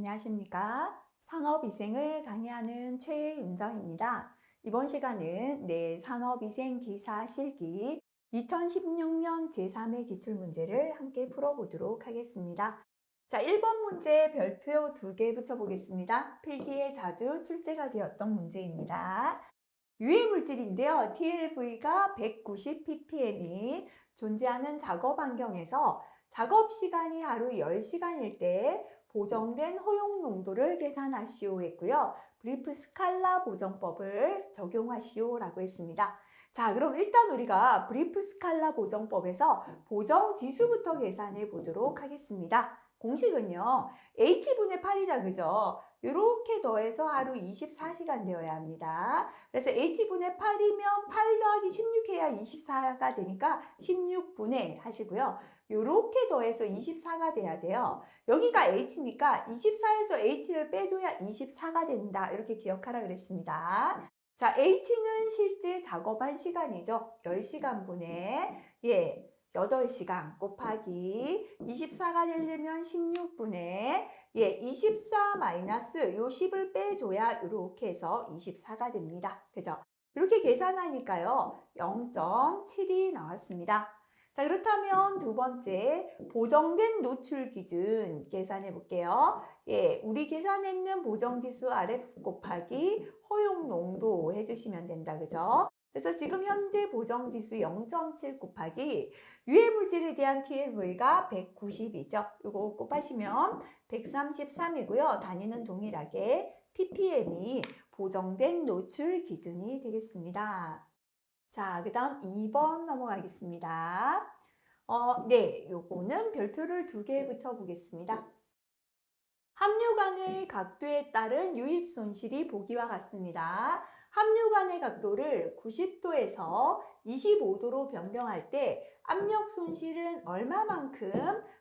안녕하십니까. 산업위생을 강의하는 최윤정입니다. 이번 시간은 산업위생 기사 실기 2016년 제3회 기출문제를 함께 풀어보도록 하겠습니다. 자, 1번 문제 별표 2개 붙여보겠습니다. 필기에 자주 출제가 되었던 문제입니다. 유해물질인데요. TLV가 190 ppm이 존재하는 작업 환경에서 작업 시간이 하루 10시간일 때 보정된 허용 농도를 계산하시오 했고요. 브리프 스칼라 보정법을 적용하시오라고 했습니다. 자, 그럼 일단 우리가 브리프 스칼라 보정법에서 보정 지수부터 계산해 보도록 하겠습니다. 공식은요. H분의 8이라 그죠? 이렇게 더해서 하루 24시간 되어야 합니다. 그래서 H분의 8이면 8 더하기 16 해야 24가 되니까 16분의 하시고요. 이렇게 더해서 24가 돼야 돼요. 여기가 H니까 24에서 H를 빼줘야 24가 된다. 이렇게 기억하라 그랬습니다. 자, H는 실제 작업한 시간이죠. 10시간분의 8시간 곱하기 24가 되려면 16분의 24 마이너스 요 10을 빼줘야 이렇게 해서 24가 됩니다. 그죠? 이렇게 계산하니까요. 0.7이 나왔습니다. 자, 그렇다면 두 번째 보정된 노출 기준 계산해 볼게요. 우리 계산했는 보정지수 RF 곱하기 허용 농도 해주시면 된다. 그죠? 그래서 지금 현재 보정지수 0.7 곱하기 유해물질에 대한 TLV가 190이죠. 이거 곱하시면 133이고요. 단위는 동일하게 ppm이 보정된 노출 기준이 되겠습니다. 자, 그 다음 2번 넘어가겠습니다. 요거는 별표를 2개 붙여보겠습니다. 합류관의 각도에 따른 유입 손실이 보기와 같습니다. 합류관의 각도를 90도에서 25도로 변경할 때 압력 손실은 얼마만큼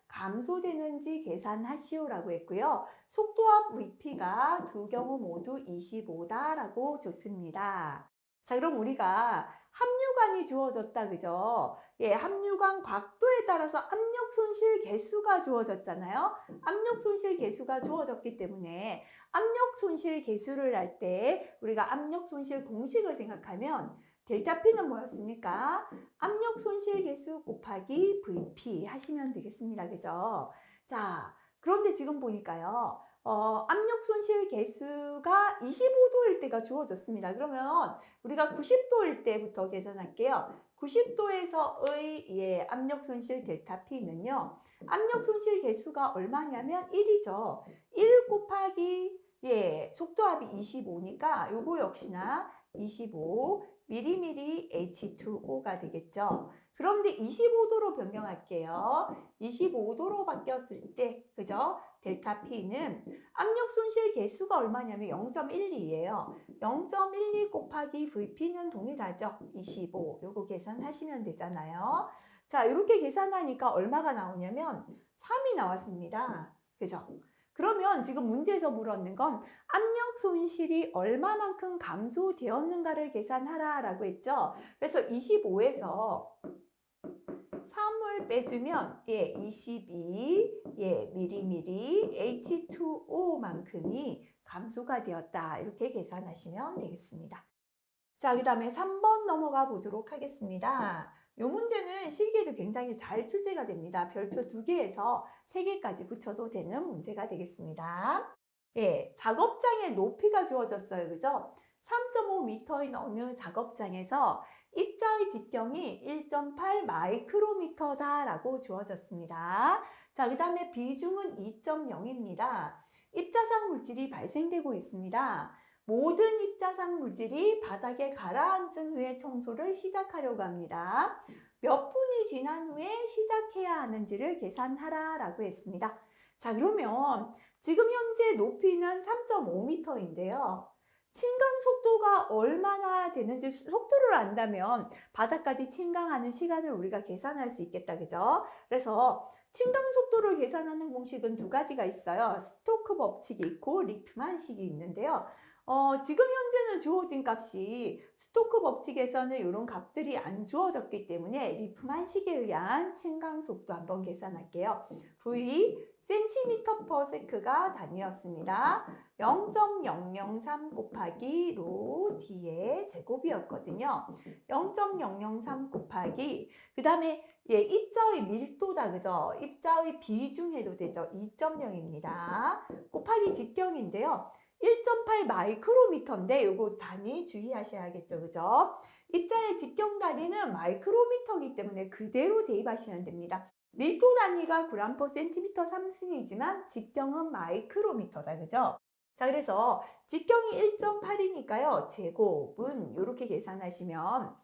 감소되는지 계산하시오라고 했고요. 속도압 Vp가 두 경우 모두 25다라고 줬습니다. 자, 그럼 우리가 합류관이 주어졌다, 그죠? 합류관 각도에 따라서 압력 손실 계수가 주어졌잖아요. 압력 손실 계수가 주어졌기 때문에 압력 손실 계수를 할 때 우리가 압력 손실 공식을 생각하면 델타 P는 뭐였습니까? 압력 손실 계수 곱하기 VP 하시면 되겠습니다. 그죠? 자, 그런데 지금 보니까요. 압력 손실 계수가 25도일 때가 주어졌습니다. 그러면 우리가 90도일 때부터 계산할게요. 90도에서의 압력 손실 델타 P는요. 압력 손실 계수가 얼마냐면 1이죠. 1 곱하기 속도압이 25니까 요거 역시나 25 미리미리 H2O가 되겠죠. 그런데 25도로 변경할게요. 25도로 바뀌었을 때, 그죠? 델타 P는 압력 손실 계수가 얼마냐면 0.12예요. 0.12 곱하기 VP는 동일하죠. 25. 요거 계산하시면 되잖아요. 자, 이렇게 계산하니까 얼마가 나오냐면 3이 나왔습니다. 그죠? 그러면 지금 문제에서 물었는 건 압력 손실이 얼마만큼 감소되었는가를 계산하라라고 했죠. 그래서 25에서 3을 빼주면 22 미리미리 H2O만큼이 감소가 되었다. 이렇게 계산하시면 되겠습니다. 자, 그 다음에 3번 넘어가 보도록 하겠습니다. 이 문제는 실기에도 굉장히 잘 출제가 됩니다. 별표 2개에서 3개까지 붙여도 되는 문제가 되겠습니다. 작업장의 높이가 주어졌어요. 그죠? 3.5m인 어느 작업장에서 입자의 직경이 1.8 마이크로미터다라고 주어졌습니다. 자, 그 다음에 비중은 2.0입니다. 입자상 물질이 발생되고 있습니다. 모든 입자상 물질이 바닥에 가라앉은 후에 청소를 시작하려고 합니다. 몇 분이 지난 후에 시작해야 하는지를 계산하라라고 했습니다. 자, 그러면 지금 현재 높이는 3.5m인데요. 침강 속도가 얼마나 되는지 속도를 안다면 바닥까지 침강하는 시간을 우리가 계산할 수 있겠다, 그죠? 그래서 침강 속도를 계산하는 공식은 두 가지가 있어요. 스토크 법칙이 있고 리프만식이 있는데요. 지금 현재는 주어진 값이 스토크 법칙에서는 이런 값들이 안 주어졌기 때문에 리프만식에 의한 침강 속도 한번 계산할게요. V cm/s가 단위였습니다. 0.003 곱하기 로 D의 제곱이었거든요. 0.003 곱하기 그 다음에 입자의 밀도다 그죠? 입자의 비중해도 되죠. 2.0입니다. 곱하기 직경인데요. 1.8 마이크로미터인데 요거 단위 주의하셔야겠죠. 그죠? 입자의 직경 단위는 마이크로미터이기 때문에 그대로 대입하시면 됩니다. 밀도 단위가 g/cm 3승이지만 직경은 마이크로미터다. 그죠? 자, 그래서 직경이 1.8이니까요. 제곱은 이렇게 계산하시면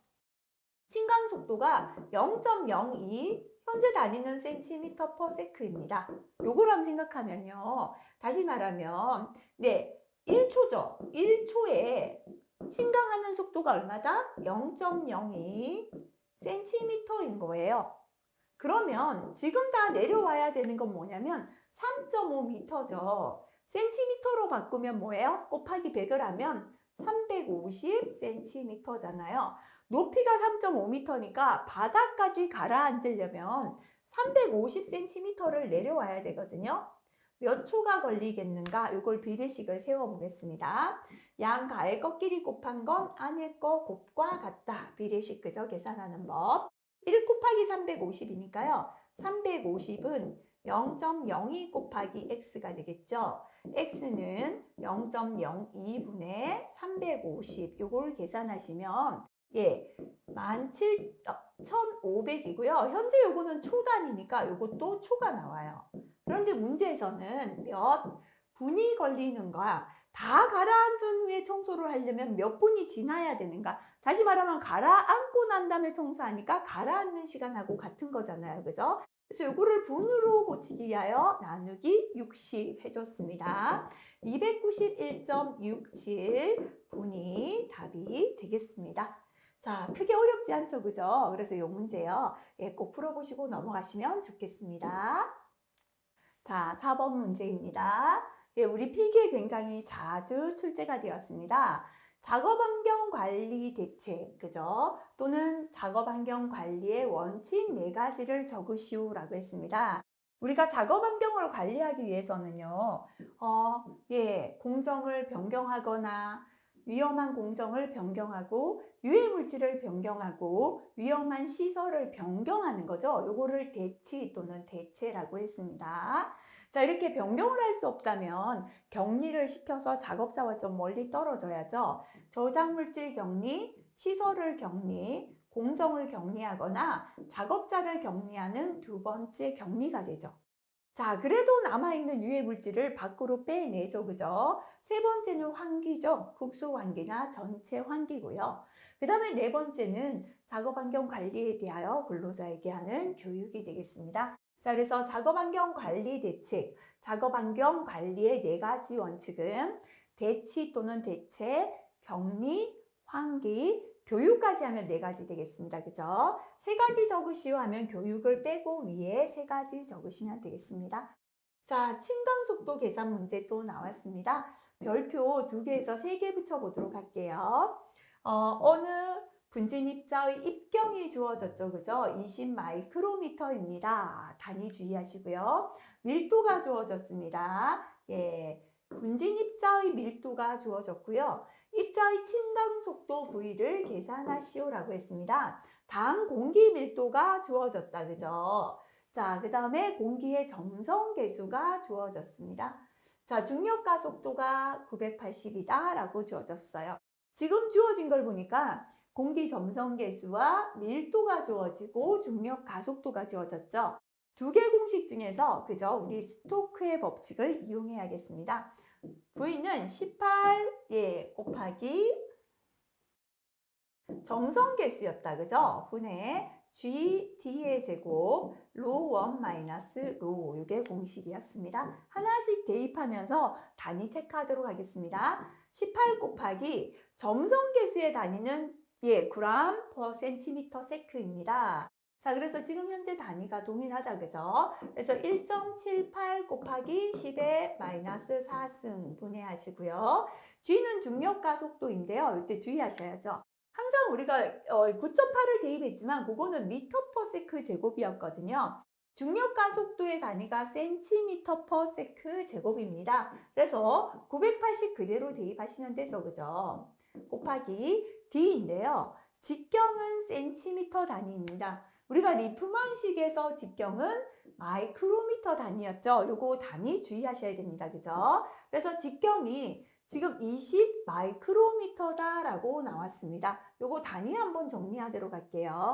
침강 속도가 0.02 현재 단위는 cm/s입니다. 요걸 한번 생각하면요. 다시 말하면 1초죠. 1초에 침강하는 속도가 얼마다? 0.02 cm인 거예요. 그러면 지금 다 내려와야 되는 건 뭐냐면 3.5m죠. cm로 바꾸면 뭐예요? 곱하기 100을 하면 350cm잖아요. 높이가 3.5m니까 바닥까지 가라앉으려면 350cm를 내려와야 되거든요. 몇 초가 걸리겠는가? 이걸 비례식을 세워보겠습니다. 양 가의 꺾기리 곱한 건 안의 거 곱과 같다. 비례식 그죠? 계산하는 법. 1 곱하기 350이니까요. 350은 0.02 곱하기 x가 되겠죠. x는 0.02분의 350 요걸 계산하시면 17,500이고요. 현재 요거는 초 단위니까 요것도 초가 나와요. 그런데 문제에서는 몇 분이 걸리는가? 다 가라앉은 후에 청소를 하려면 몇 분이 지나야 되는가? 다시 말하면 가라앉고 난 다음에 청소하니까 가라앉는 시간하고 같은 거잖아요. 그죠? 그래서 요거를 분으로 고치기 위하여 나누기 60 해줬습니다. 291.67 분이 답이 되겠습니다. 자, 크게 어렵지 않죠, 그죠? 그래서 이 문제요. 꼭 풀어보시고 넘어가시면 좋겠습니다. 자, 4번 문제입니다. 우리 필기에 굉장히 자주 출제가 되었습니다. 작업환경 관리 대책, 그죠? 또는 작업환경 관리의 원칙 4가지를 적으시오라고 했습니다. 우리가 작업환경을 관리하기 위해서는요, 공정을 변경하거나 위험한 공정을 변경하고 유해물질을 변경하고 위험한 시설을 변경하는 거죠. 요거를 대치 또는 대체라고 했습니다. 자, 이렇게 변경을 할 수 없다면 격리를 시켜서 작업자와 좀 멀리 떨어져야죠. 저장물질 격리, 시설을 격리, 공정을 격리하거나 작업자를 격리하는 두 번째 격리가 되죠. 자, 그래도 남아있는 유해물질을 밖으로 빼내죠. 그죠? 세 번째는 환기죠. 국소 환기나 전체 환기고요. 그 다음에 네 번째는 작업환경 관리에 대하여 근로자에게 하는 교육이 되겠습니다. 자, 그래서 작업환경 관리 대책, 작업환경 관리의 4가지 원칙은 대치 또는 대체, 격리, 환기, 교육까지 하면 4가지 되겠습니다. 그죠? 3가지 적으시오 하면 교육을 빼고 위에 3가지 적으시면 되겠습니다. 자, 침강 속도 계산 문제 또 나왔습니다. 별표 2개에서 3개 붙여보도록 할게요. 어느 분진 입자의 입경이 주어졌죠. 그죠? 20 마이크로미터입니다. 단위 주의하시고요. 밀도가 주어졌습니다. 분진 입자의 밀도가 주어졌고요. 입자의 침강 속도 V를 계산하시오라고 했습니다. 당 공기 밀도가 주어졌다. 그죠? 자, 그 다음에 공기의 점성 계수가 주어졌습니다. 자, 중력 가속도가 980이다 라고 주어졌어요. 지금 주어진 걸 보니까 공기 점성 계수와 밀도가 주어지고 중력 가속도가 주어졌죠. 2개 공식 중에서 그죠? 우리 스토크의 법칙을 이용해야겠습니다. V는 18 곱하기 점성 계수였다. 그죠? 분의 GD의 제곱 로1 마이너스 로 이게 공식이었습니다. 하나씩 대입하면서 단위 체크하도록 하겠습니다. 18 곱하기 점성 계수의 단위는 g/cm/s입니다. 자, 그래서 지금 현재 단위가 동일하다, 그죠? 그래서 1.78 곱하기 10의 마이너스 4승 분해하시고요. G는 중력가속도인데요. 이때 주의하셔야죠. 항상 우리가 9.8을 대입했지만 그거는 미터 퍼 세크 제곱이었거든요. 중력가속도의 단위가 센티미터 퍼 세크 제곱입니다. 그래서 980 그대로 대입하시면 되죠, 그죠? 곱하기 D인데요. 직경은 센티미터 단위입니다. 우리가 리프만식에서 직경은 마이크로미터 단위였죠. 요거 단위 주의하셔야 됩니다. 그죠? 그래서 직경이 지금 20 마이크로미터다라고 나왔습니다. 요거 단위 한번 정리하도록 할게요.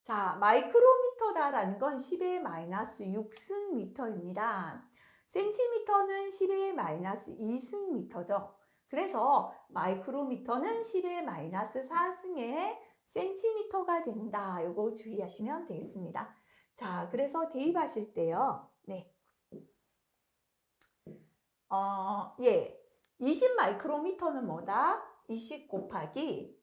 자, 마이크로미터다라는 건 10의 마이너스 6승 미터입니다. 센티미터는 10의 마이너스 2승 미터죠. 그래서 마이크로미터는 10의 마이너스 4승의 센티미터가 된다. 요거 주의하시면 되겠습니다. 자, 그래서 대입하실 때요. 네. 20 마이크로미터는 뭐다? 20 곱하기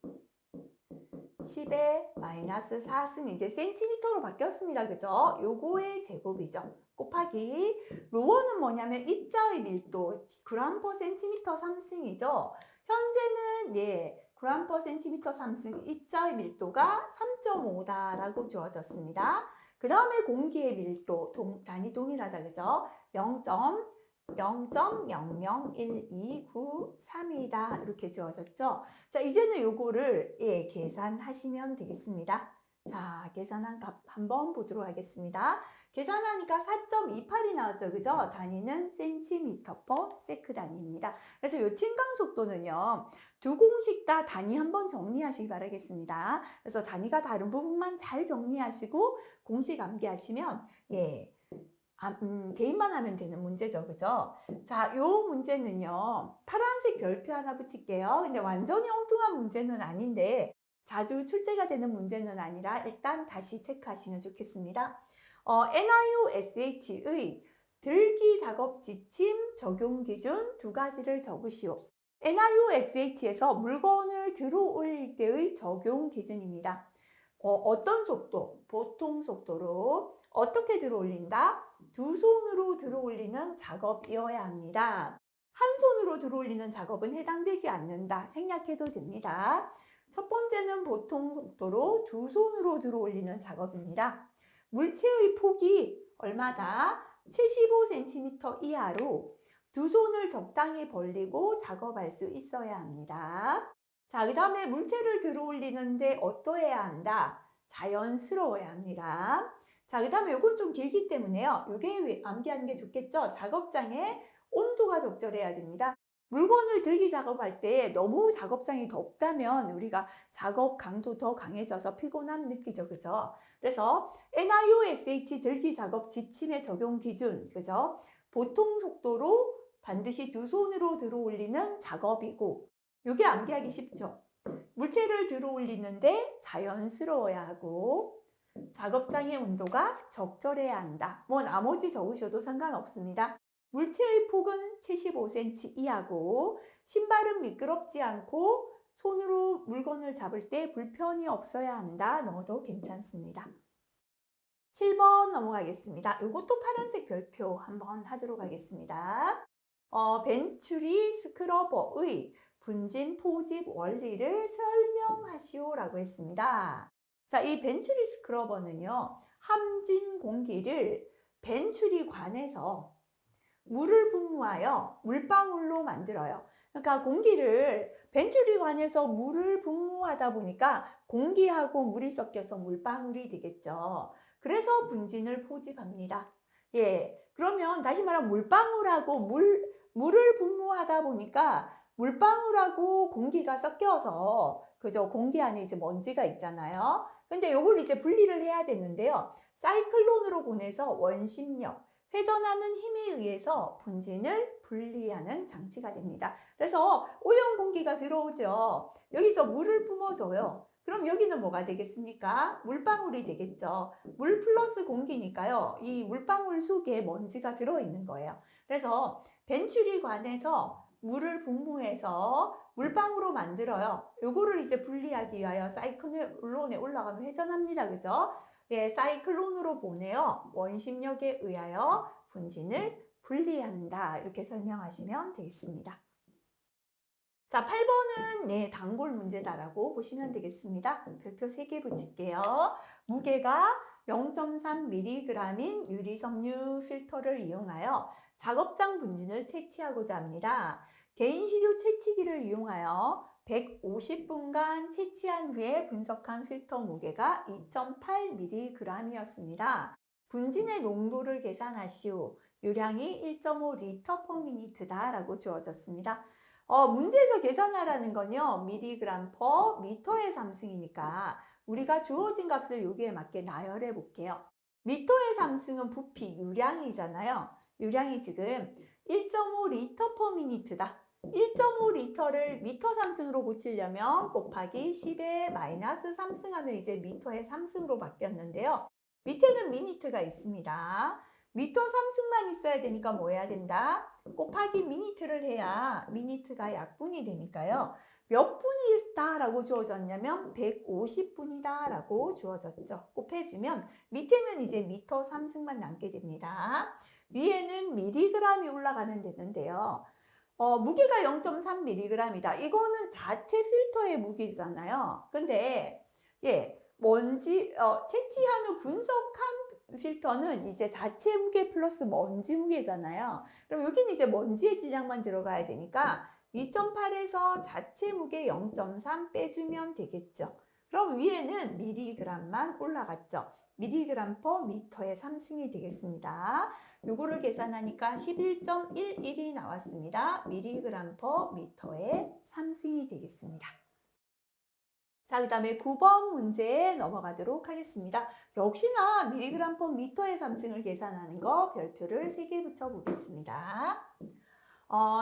10의 마이너스 4승 이제 센티미터로 바뀌었습니다. 그죠? 요거의 제곱이죠. 곱하기 로어는 뭐냐면 입자의 밀도 그램 퍼 센티미터 3승이죠. 현재는 그램 퍼 센티미터 3승 입자의 밀도가 3.5다라고 주어졌습니다. 그 다음에 공기의 밀도 단위 동일하다. 그죠? 0.0012993이다. 이렇게 주어졌죠. 자, 이제는 요거를 계산하시면 되겠습니다. 자, 계산한 값 한번 보도록 하겠습니다. 계산하니까 4.28이 나왔죠. 그죠? 단위는 센티미터 퍼 세크 단위입니다. 그래서 요 침강 속도는요. 두 공식 다 단위 한번 정리하시기 바라겠습니다. 그래서 단위가 다른 부분만 잘 정리하시고 공식 암기하시면 대입만 하면 되는 문제죠. 그죠? 자, 요 문제는요. 파란색 별표 하나 붙일게요. 근데 완전히 엉뚱한 문제는 아닌데 자주 출제가 되는 문제는 아니라 일단 다시 체크하시면 좋겠습니다. NIOSH의 들기 작업 지침 적용 기준 두 가지를 적으시오. NIOSH에서 물건을 들어 올릴 때의 적용 기준입니다. 어떤 속도? 보통 속도로 어떻게 들어 올린다? 두 손으로 들어 올리는 작업이어야 합니다. 한 손으로 들어 올리는 작업은 해당되지 않는다. 생략해도 됩니다. 첫 번째는 보통 속도로 두 손으로 들어 올리는 작업입니다. 물체의 폭이 얼마다? 75cm 이하로 두 손을 적당히 벌리고 작업할 수 있어야 합니다. 자, 그 다음에 물체를 들어 올리는데 어떠해야 한다? 자연스러워야 합니다. 자, 그 다음에 이건 좀 길기 때문에요. 이게 암기하는 게 좋겠죠? 작업장의 온도가 적절해야 됩니다. 물건을 들기 작업할 때 너무 작업장이 덥다면 우리가 작업 강도 더 강해져서 피곤함 느끼죠. 그죠? 그래서 NIOSH 들기 작업 지침의 적용 기준, 그죠? 보통 속도로 반드시 두 손으로 들어 올리는 작업이고, 이게 암기하기 쉽죠? 물체를 들어 올리는데 자연스러워야 하고, 작업장의 온도가 적절해야 한다. 뭐 나머지 적으셔도 상관없습니다. 물체의 폭은 75cm 이하고 신발은 미끄럽지 않고 손으로 물건을 잡을 때 불편이 없어야 한다. 넣어도 괜찮습니다. 7번 넘어가겠습니다. 이것도 파란색 별표 한번 하도록 하겠습니다. 벤츄리 스크러버의 분진 포집 원리를 설명하시오라고 했습니다. 자, 이 벤츄리 스크러버는요. 함진 공기를 벤츄리관에서 물을 분무하여 물방울로 만들어요. 그러니까 공기를 벤츄리관에서 물을 분무하다 보니까 공기하고 물이 섞여서 물방울이 되겠죠. 그래서 분진을 포집합니다. 그러면 다시 말하면 물방울하고 물을 분무하다 보니까 물방울하고 공기가 섞여서 그죠? 공기 안에 이제 먼지가 있잖아요. 근데 요걸 이제 분리를 해야 되는데요. 사이클론으로 보내서 원심력, 회전하는 힘에 의해서 분진을 분리하는 장치가 됩니다. 그래서 오염 공기가 들어오죠. 여기서 물을 뿜어줘요. 그럼 여기는 뭐가 되겠습니까? 물방울이 되겠죠. 물 플러스 공기니까요. 이 물방울 속에 먼지가 들어있는 거예요. 그래서 벤츄리관에서 물을 분무해서 물방울로 만들어요. 요거를 이제 분리하기 위하여 사이클론에 올라가면 회전합니다. 그죠? 사이클론으로 보내어 원심력에 의하여 분진을 분리한다. 이렇게 설명하시면 되겠습니다. 자, 8번은 단골 문제다라고 보시면 되겠습니다. 별표 3개 붙일게요. 무게가 0.3mg인 유리섬유 필터를 이용하여 작업장 분진을 채취하고자 합니다. 개인시료 채취기를 이용하여 150분간 채취한 후에 분석한 필터 무게가 2.8mg이었습니다. 분진의 농도를 계산하시오. 유량이 1.5L/min다 라고 주어졌습니다. 문제에서 계산하라는 건요, mg per 미터의 삼승이니까 우리가 주어진 값을 여기에 맞게 나열해 볼게요. 미터의 삼승은 부피, 유량이잖아요. 유량이 지금 1.5L/min다. 1.5L를 미터 삼승으로 고치려면 곱하기 10의 마이너스 3승하면 이제 미터의 3승으로 바뀌었는데요. 밑에는 미니트가 있습니다. 미터 3승만 있어야 되니까 뭐 해야 된다? 곱하기 미니트를 해야 미니트가 약분이 되니까요. 몇 분이 있다라고 주어졌냐면 150분이다 라고 주어졌죠. 곱해주면 밑에는 이제 미터 3승만 남게 됩니다. 위에는 미리그램이 올라가면 되는데요. 무게가 0.3mg이다. 이거는 자체 필터의 무게잖아요. 근데 먼지 채취한 후 분석한 필터는 이제 자체 무게 플러스 먼지 무게잖아요. 그럼 여기는 이제 먼지의 질량만 들어가야 되니까 2.8에서 자체 무게 0.3 빼주면 되겠죠. 그럼 위에는 미리그램만 올라갔죠. 미리그램 퍼 미터의 3승이 되겠습니다. 요거를 계산하니까 11.11이 나왔습니다. 미리그램 퍼 미터의 3승이 되겠습니다. 자, 그 다음에 9번 문제에 넘어가도록 하겠습니다. 역시나 미리그램 퍼 미터의 3승을 계산하는 거 별표를 3개 붙여보겠습니다.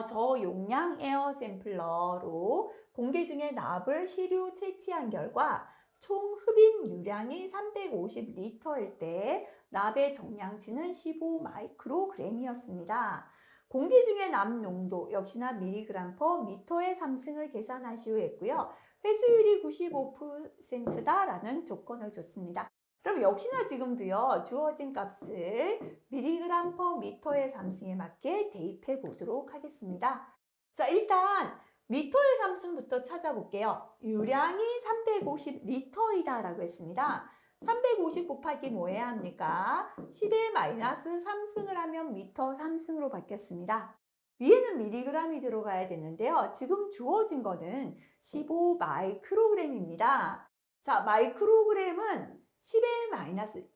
저용량 에어 샘플러로 공기 중에 납을 시료 채취한 결과 총 흡인 유량이 350L일 때 납의 정량치는 15마이크로그램이었습니다. 공기 중에 납 농도 역시나 미리그램 퍼 미터의 3승을 계산하시오 했고요. 회수율이 95%다라는 조건을 줬습니다. 그럼 역시나 지금도요, 주어진 값을 미리그램 퍼 미터의 3승에 맞게 대입해 보도록 하겠습니다. 자, 일단 미터의 3승부터 찾아볼게요. 유량이 350L이다 라고 했습니다. 350 곱하기 뭐 해야 합니까? 10의 마이너스 3승을 하면 미터 3승으로 바뀌었습니다. 위에는 미리그램이 들어가야 되는데요. 지금 주어진 거는 15 마이크로그램입니다. 자, 마이크로그램은 10의 마이너스,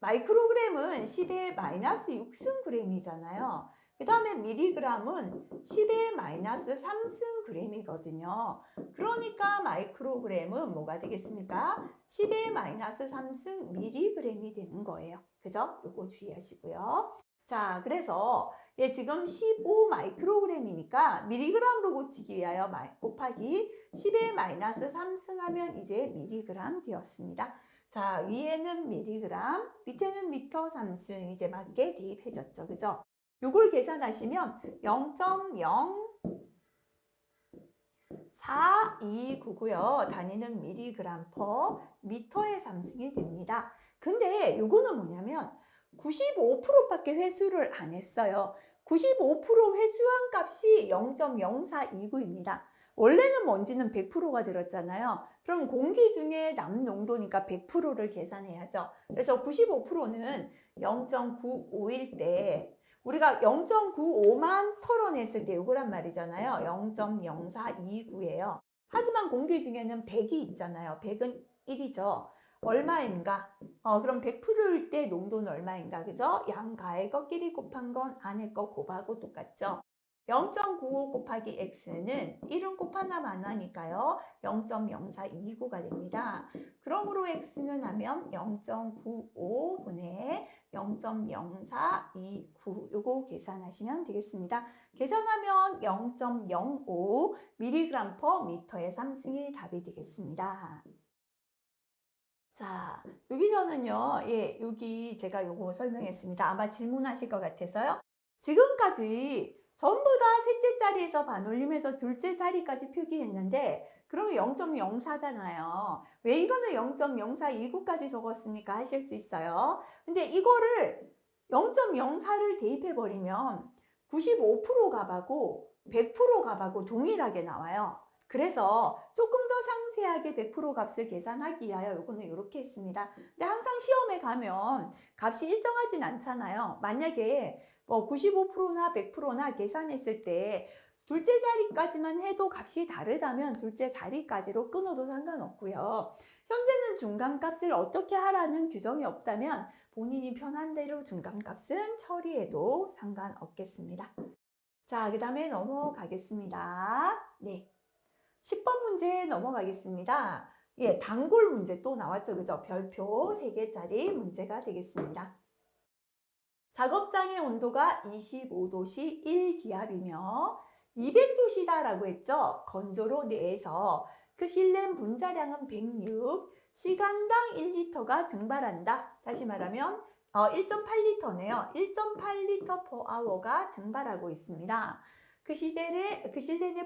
마이크로그램은 10의 마이너스 6승 그램이잖아요. 그 다음에 미리그램은 10의 마이너스 3승 그램이거든요. 그러니까 마이크로그램은 뭐가 되겠습니까? 10의 마이너스 3승 미리그램이 되는 거예요. 그죠? 요거 주의하시고요. 자, 그래서 지금 15 마이크로그램이니까 미리그램으로 고치기 위하여 곱하기 10의 마이너스 3승 하면 이제 미리그램 되었습니다. 자, 위에는 미리그램, 밑에는 미터 3승 이제 맞게 대입해졌죠. 그죠? 요걸 계산하시면 0.04299고요. 단위는 미리그램 퍼 미터의 3승이 됩니다. 근데 요거는 뭐냐면 95%밖에 회수를 안 했어요. 95% 회수한 값이 0.0429입니다. 원래는 먼지는 100%가 들었잖아요. 그럼 공기 중에 남 농도니까 100%를 계산해야죠. 그래서 95%는 0.95일 때 우리가 0.95만 털어냈을 때 요거란 말이잖아요. 0.0429예요. 하지만 공기 중에는 100이 있잖아요. 100은 1이죠. 얼마인가? 그럼 100%일 때 농도는 얼마인가? 그죠? 양가의 것끼리 곱한 건 안의 것 곱하고 똑같죠? 0.95 곱하기 x는 1은 곱하나만 안 하니까요. 0.0429가 됩니다. 그러므로 x는 하면 0.95분의 0.0429 요거 계산하시면 되겠습니다. 계산하면 0.05 mg per 미터의 3승이 답이 되겠습니다. 자, 여기서는요, 여기 제가 요거 설명했습니다. 아마 질문하실 것 같아서요. 지금까지 전부 다 셋째 자리에서 반올림해서 둘째 자리까지 표기했는데 그러면 0.04잖아요. 왜 이거는 0.0429까지 적었습니까? 하실 수 있어요. 근데 이거를 0.04를 대입해버리면 95% 값하고 100% 값하고 동일하게 나와요. 그래서 조금 더 상세하게 100% 값을 계산하기 위하여 이거는 이렇게 했습니다. 근데 항상 시험에 가면 값이 일정하진 않잖아요. 만약에 뭐 95%나 100%나 계산했을 때 둘째 자리까지만 해도 값이 다르다면 둘째 자리까지로 끊어도 상관없고요. 현재는 중간값을 어떻게 하라는 규정이 없다면 본인이 편한 대로 중간값은 처리해도 상관없겠습니다. 자, 그 다음에 넘어가겠습니다. 네. 10번 문제 넘어가겠습니다. 예, 단골 문제 또 나왔죠. 그죠? 별표 3개짜리 문제가 되겠습니다. 작업장의 온도가 25도씨 1기압이며 200도씨다라고 했죠. 건조로 내에서 그 실내 분자량은 106, 시간당 1리터가 증발한다. 다시 말하면 1.8리터네요. 1.8리터 per hour가 증발하고 있습니다. 그 실내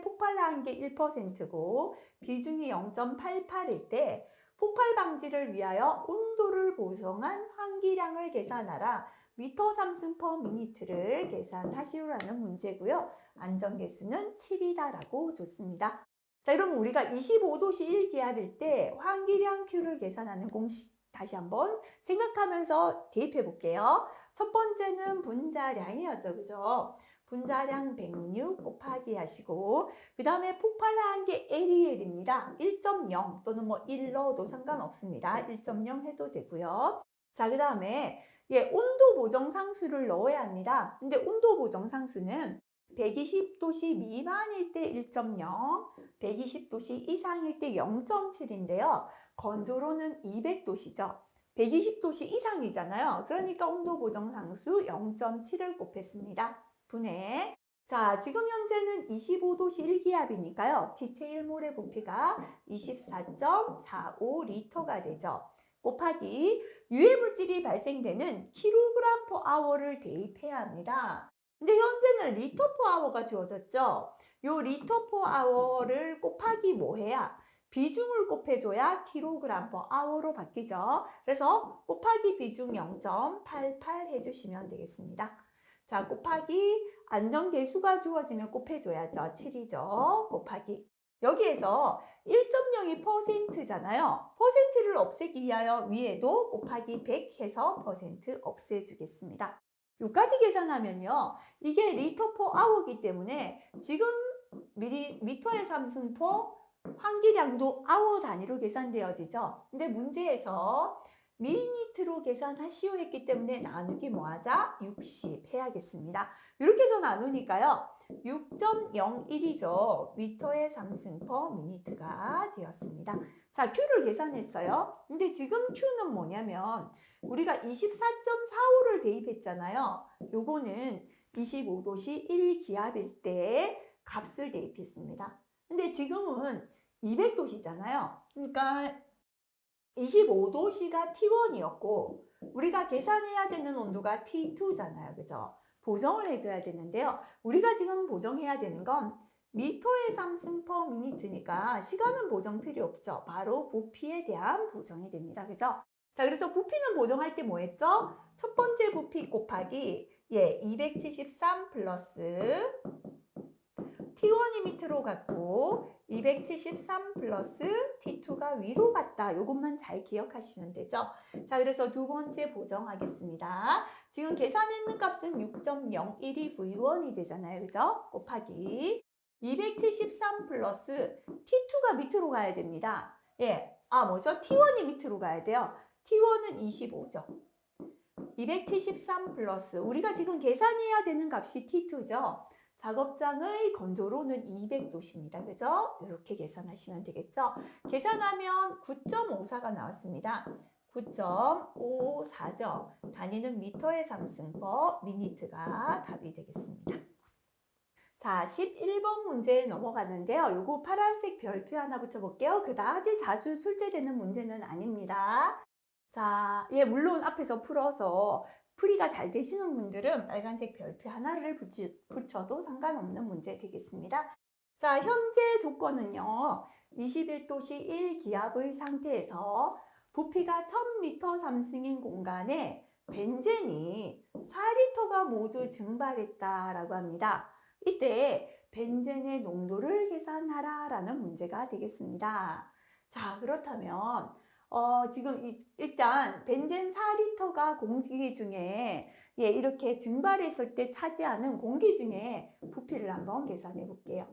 폭발한 게 1%고 비중이 0.88일 때 폭발 방지를 위하여 온도를 보정한 환기량을 계산하라. 미터 삼승 퍼 미니트를 계산하시오라는 문제고요. 안전계수는 7이다라고 줬습니다. 자, 그럼 우리가 25도씨 1기압일 때 환기량 Q를 계산하는 공식 다시 한번 생각하면서 대입해 볼게요. 첫 번째는 분자량이었죠. 그죠? 분자량 106 곱하기 하시고 그 다음에 폭발한 게 LEL입니다. 1.0 또는 뭐 1 넣어도 상관없습니다. 1.0 해도 되고요. 자, 그 다음에 온도 보정 상수를 넣어야 합니다. 근데 온도 보정 상수는 120도씨 미만일 때 1.0, 120도씨 이상일 때 0.7인데요. 건조로는 200도씨죠. 120도씨 이상이잖아요. 그러니까 온도 보정 상수 0.7을 곱했습니다. 분해. 자, 지금 현재는 25도씨 1기압이니까요. 기체 1몰의 부피가 24.45리터가 되죠. 곱하기 유해물질이 발생되는 킬로그램 퍼 아워를 대입해야 합니다. 근데 현재는 리터 퍼 아워가 주어졌죠. 요 리터 퍼 아워를 곱하기 뭐 해야? 비중을 곱해줘야 킬로그램 퍼 아워로 바뀌죠. 그래서 곱하기 비중 0.88 해주시면 되겠습니다. 자, 곱하기 안전계수가 주어지면 곱해줘야죠. 7이죠. 곱하기. 여기에서 1.02 %잖아요. 퍼센트를 없애기 위하여 위에도 곱하기 100 해서 퍼센트 없애주겠습니다. 여기까지 계산하면요. 이게 리터 퍼 아워이기 때문에 지금 미터의 삼승 퍼 환기량도 아워 단위로 계산되어지죠. 근데 문제에서 미리미터로 계산하시오 했기 때문에 나누기 뭐하자? 60 해야겠습니다. 이렇게 해서 나누니까요. 6.01이죠. 미터의 삼승 퍼 미니트가 되었습니다. 자, Q를 계산했어요. 근데 지금 Q는 뭐냐면 우리가 24.45를 대입했잖아요. 요거는 25도씨 1기압일 때 값을 대입했습니다. 근데 지금은 200도씨잖아요. 그러니까 25도씨가 T1이었고 우리가 계산해야 되는 온도가 T2잖아요. 그죠? 보정을 해줘야 되는데요. 우리가 지금 보정해야 되는 건 미터의 삼승 퍼 미니트니까 시간은 보정 필요 없죠. 바로 부피에 대한 보정이 됩니다. 그죠? 자, 그래서 부피는 보정할 때 뭐 했죠? 첫 번째 부피 곱하기 273 플러스 T1이 밑으로 갔고 273 플러스 T2가 위로 갔다. 이것만 잘 기억하시면 되죠. 자, 그래서 두 번째 보정하겠습니다. 지금 계산했는 값은 6.01이 V1이 되잖아요. 그죠? 곱하기 273 플러스 T2가 밑으로 가야 됩니다. 뭐죠? T1이 밑으로 가야 돼요. T1은 25죠. 273 플러스 우리가 지금 계산해야 되는 값이 T2죠. 작업장의 건조로는 200도씨입니다. 그죠? 이렇게 계산하시면 되겠죠? 계산하면 9.54가 나왔습니다. 9.54죠. 단위는 미터의 삼승 퍼 미니트가 답이 되겠습니다. 자, 11번 문제 넘어가는데요. 요거 파란색 별표 하나 붙여볼게요. 그다지 자주 출제되는 문제는 아닙니다. 자, 물론 앞에서 풀어서 풀이가 잘 되시는 분들은 빨간색 별표 하나를 붙여도 상관없는 문제 되겠습니다. 자, 현재 조건은요. 21도씨 1기압의 상태에서 부피가 1000m 삼승인 공간에 벤젠이 4리터가 모두 증발했다라고 합니다. 이때 벤젠의 농도를 계산하라 라는 문제가 되겠습니다. 자, 그렇다면 지금 일단 벤젠 4리터가 공기 중에 이렇게 증발했을 때 차지하는 공기 중에 부피를 한번 계산해 볼게요.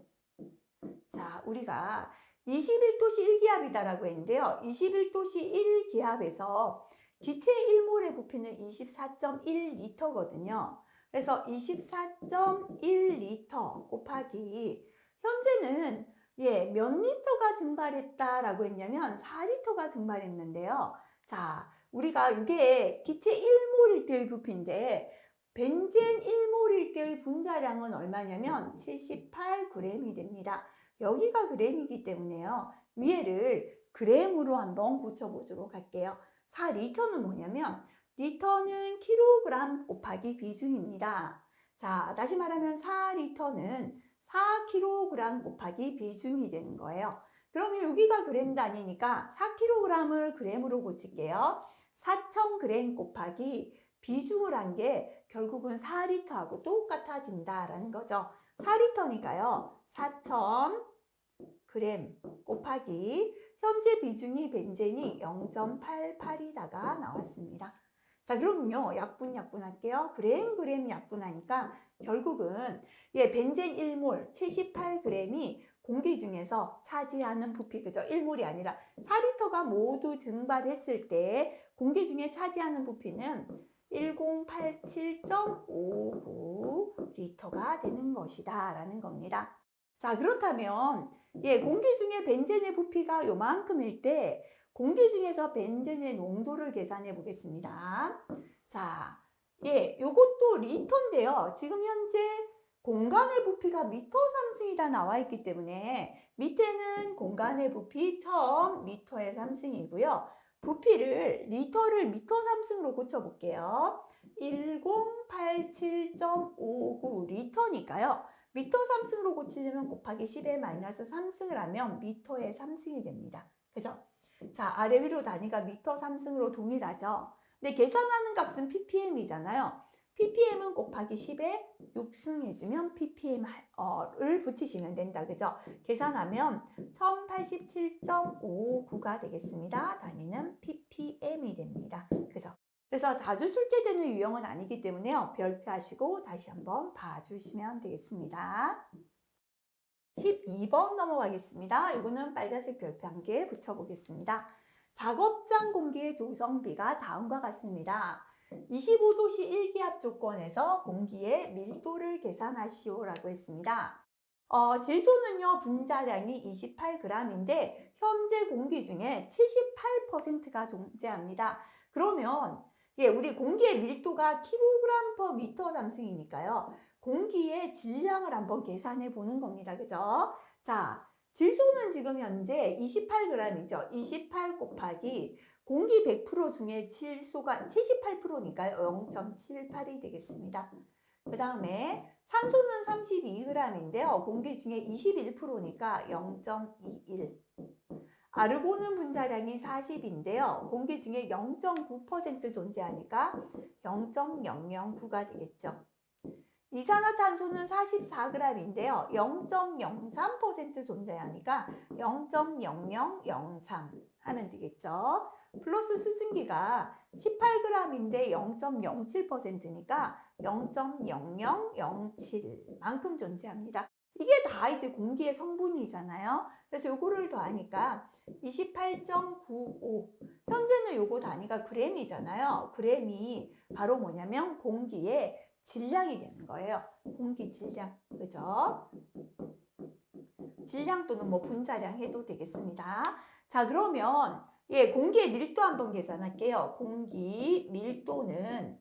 자, 우리가 21도씨 1기압이다라고 했는데요. 21도씨 1기압에서 기체 1몰의 부피는 24.1리터거든요. 그래서 24.1리터 곱하기 현재는 몇 리터가 증발했다라고 했냐면 4리터가 증발했는데요. 자, 우리가 이게 기체 1몰일 때의 부피인데 벤젠 1몰일 때의 분자량은 얼마냐면 78g이 됩니다. 여기가 g이기 때문에요. 위에를 g으로 한번 고쳐보도록 할게요. 4리터는 뭐냐면 리터는 킬로그램 곱하기 비중입니다. 자, 다시 말하면 4리터는 4kg 곱하기 비중이 되는 거예요. 그러면 여기가 그램 단위니까 4kg을 g으로 고칠게요. 4000g 곱하기 비중을 한 게 결국은 4리터하고 똑같아진다라는 거죠. 4리터니까요. 4000g 곱하기 현재 비중이 벤젠이 0.88이다가 나왔습니다. 자, 그럼요. 약분 할게요. 그램 약분하니까 결국은 벤젠 1몰 78g이 공기 중에서 차지하는 부피, 그죠? 1몰이 아니라 4리터가 모두 증발했을 때 공기 중에 차지하는 부피는 1087.59리터가 되는 것이다 라는 겁니다. 자, 그렇다면 공기 중에 벤젠의 부피가 요만큼일 때 공기 중에서 벤젠의 농도를 계산해 보겠습니다. 자, 요것도 리터인데요. 지금 현재 공간의 부피가 미터 삼승이다 나와 있기 때문에 밑에는 공간의 부피 1000m의 삼승이고요. 부피를 리터를 미터 삼승으로 고쳐볼게요. 1087.59리터니까요. 미터 삼승으로 고치려면 곱하기 10의 마이너스 3승을 하면 미터의 3승이 됩니다. 그죠? 자, 아래 위로 단위가 미터 3승으로 동일하죠. 근데 계산하는 값은 ppm이잖아요. ppm은 곱하기 10에 6승 해주면 ppm을 붙이시면 된다. 그죠? 계산하면 1087.59가 되겠습니다. 단위는 ppm이 됩니다. 그죠? 그래서 자주 출제되는 유형은 아니기 때문에요. 별표하시고 다시 한번 봐주시면 되겠습니다. 12번 넘어가겠습니다. 이거는 빨간색 별표 한 개 붙여보겠습니다. 작업장 공기의 조성비가 다음과 같습니다. 25도씨 1기압 조건에서 공기의 밀도를 계산하시오라고 했습니다. 질소는요, 분자량이 28g인데 현재 공기 중에 78%가 존재합니다. 그러면 우리 공기의 밀도가 kg/m 삼승이니까요. 공기의 질량을 한번 계산해 보는 겁니다. 그죠? 자, 질소는 지금 현재 28g이죠. 28 곱하기 공기 100% 중에 질소가 78%니까요. 0.78이 되겠습니다. 그 다음에 산소는 32g인데요. 공기 중에 21%니까 0.21. 아르곤은 분자량이 40인데요. 공기 중에 0.9% 존재하니까 0.009가 되겠죠. 이산화탄소는 44g인데요. 0.03% 존재하니까 0.0003 하면 되겠죠. 플러스 수증기가 18g인데 0.07%니까 0.0007만큼 존재합니다. 이게 다 이제 공기의 성분이잖아요. 그래서 요거를 더하니까 28.95. 현재는 요거 단위가 g이잖아요. g이 바로 뭐냐면 공기의 질량이 되는 거예요. 공기 질량. 그죠? 질량 또는 뭐 분자량 해도 되겠습니다. 자, 그러면 공기의 밀도 한번 계산할게요. 공기 밀도는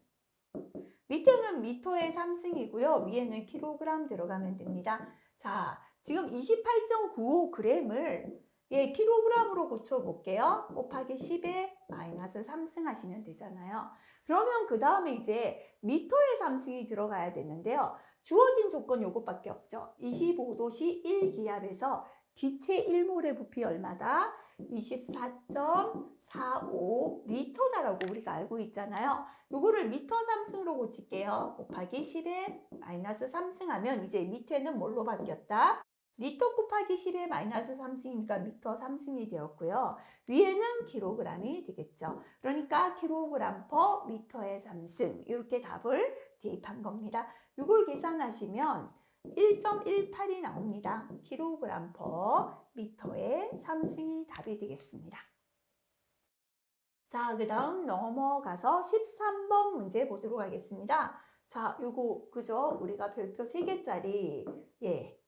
밑에는 미터의 3승이고요. 위에는 킬로그램 들어가면 됩니다. 자, 지금 28.95g을 예, 킬로그램으로 고쳐볼게요. 곱하기 10에 마이너스 3승 하시면 되잖아요. 그러면 그 다음에 이제 미터의 3승이 들어가야 되는데요. 주어진 조건 요것밖에 없죠. 25도씨 1기압에서 기체 1몰의 부피 얼마다? 24.45 리터다라고 우리가 알고 있잖아요. 요거를 미터 3승으로 고칠게요. 곱하기 10에 마이너스 3승 하면 이제 밑에는 뭘로 바뀌었다? 리터 곱하기 10에 마이너스 3승이니까 미터 3승이 되었고요. 위에는 킬로그램이 되겠죠. 그러니까 킬로그램 퍼 미터의 3승 이렇게 답을 대입한 겁니다. 이걸 계산하시면 1.18이 나옵니다. 킬로그램 퍼 미터의 3승이 답이 되겠습니다. 자, 그 다음 넘어가서 13번 문제 보도록 하겠습니다. 자, 요거 그죠? 우리가 별표 3개짜리 예.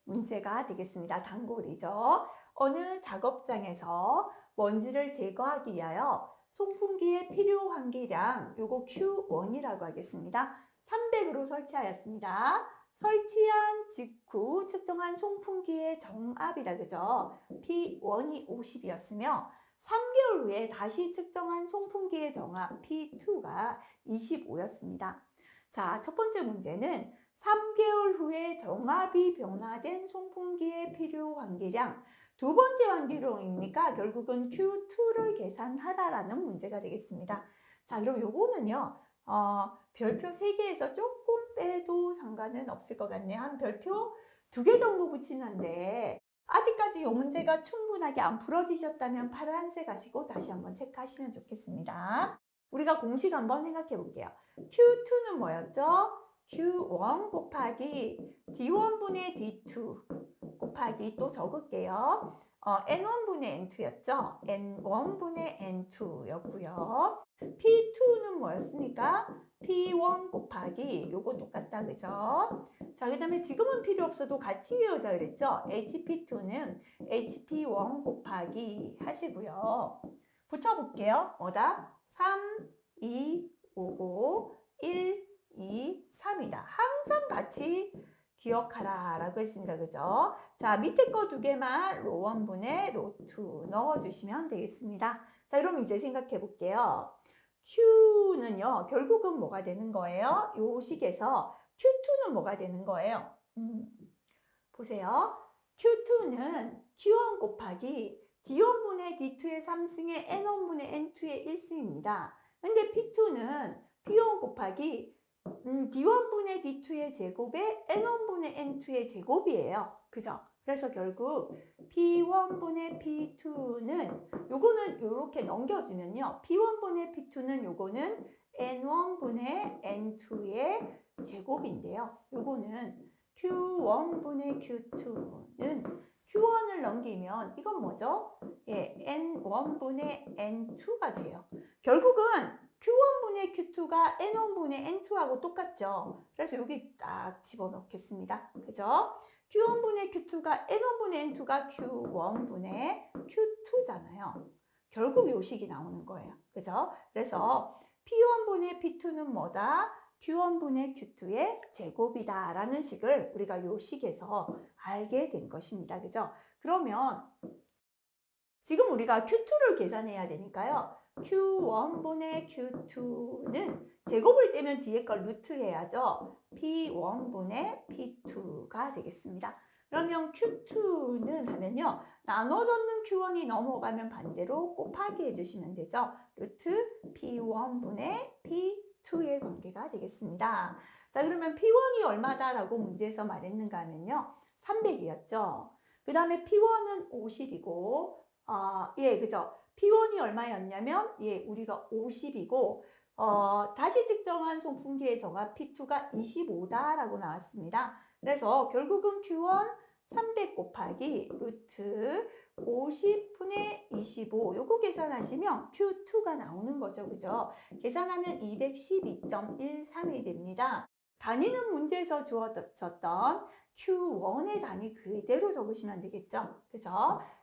문제가 되겠습니다. 단골이죠. 어느 작업장에서 먼지를 제거하기 위하여 송풍기에 필요한 기량, 요거 Q1이라고 하겠습니다. 300으로 설치하였습니다. 설치한 직후 측정한 송풍기의 정압이다, 그죠? P1이 50이었으며 3개월 후에 다시 측정한 송풍기의 정압 P2가 25였습니다. 자, 첫 번째 문제는 3개월 후에 정압이 변화된 송풍기의 필요 환기량, 두 번째 환기량이니까 결국은 Q2를 계산하라라는 문제가 되겠습니다. 자, 그럼 요거는요, 별표 3개에서 조금 빼도 상관은 없을 것 같네요. 한 별표 2개 정도 붙이는데, 아직까지 이 문제가 충분하게 안 풀어지셨다면 파란색 하시고 다시 한번 체크하시면 좋겠습니다. 우리가 공식 한번 생각해 볼게요. Q2는 뭐였죠? Q1 곱하기 D1분의 D2 곱하기 또 적을게요. N1분의 N2였죠? N1분의 N2였고요. P2는 뭐였습니까? P1 곱하기 요거 똑같다, 그죠? 자, 그 다음에 지금은 필요 없어도 같이 외우자 그랬죠? HP2는 HP1 곱하기 하시고요. 붙여볼게요. 뭐다? 3, 2, 5, 1, 2, 3이다. 항상 같이 기억하라 라고 했습니다. 그죠? 자, 밑에 거 2개만 로1분의 로2 넣어주시면 되겠습니다. 자, 그럼 이제 생각해 볼게요. Q는요, 결국은 뭐가 되는 거예요? 요 식에서 Q2는 뭐가 되는 거예요? 보세요. Q2는 Q1 곱하기 D1분의 D2의 3승의 N1분의 N2의 1승입니다. 근데 P2는 P1 곱하기 D1분의 D2의 제곱에 N1분의 N2의 제곱이에요. 그죠? 그래서 결국 P1분의 P2는 요거는 요렇게 넘겨주면요. P1분의 P2는 요거는 N1분의 N2의 제곱인데요. 요거는 Q1분의 Q2는 Q1을 넘기면 이건 뭐죠? 예, N1분의 N2가 돼요. 결국은 Q1분의 Q2가 N1분의 N2하고 똑같죠. 그래서 여기 딱 집어넣겠습니다. 그죠? Q1분의 Q2가 N1분의 N2가 Q1분의 Q2잖아요. 결국 이 식이 나오는 거예요. 그죠? 그래서 P1분의 P2는 뭐다? Q1분의 Q2의 제곱이다 라는 식을 우리가 이 식에서 알게 된 것입니다. 그죠? 그러면 지금 우리가 Q2를 계산해야 되니까요. Q1분의 Q2는 제곱을 떼면 뒤에 걸 루트 해야죠. P1분의 P2가 되겠습니다. 그러면 Q2는 하면요. 나눠졌는 Q1이 넘어가면 반대로 곱하기 해주시면 되죠. 루트 P1분의 P2의 관계가 되겠습니다. 자, 그러면 P1이 얼마다라고 문제에서 말했는가 하면요. 300이었죠. 그 다음에 P1은 50이고 예, 그죠. P1이 얼마였냐면, 예, 우리가 50이고, 다시 측정한 송풍기의 정압 P2가 25다라고 나왔습니다. 그래서 결국은 Q1 300 곱하기 루트 50분의 25, 요거 계산하시면 Q2가 나오는 거죠. 그죠? 계산하면 212.13이 됩니다. 단위는 문제에서 주어졌던 Q1의 단위 그대로 적으시면 되겠죠. 그죠?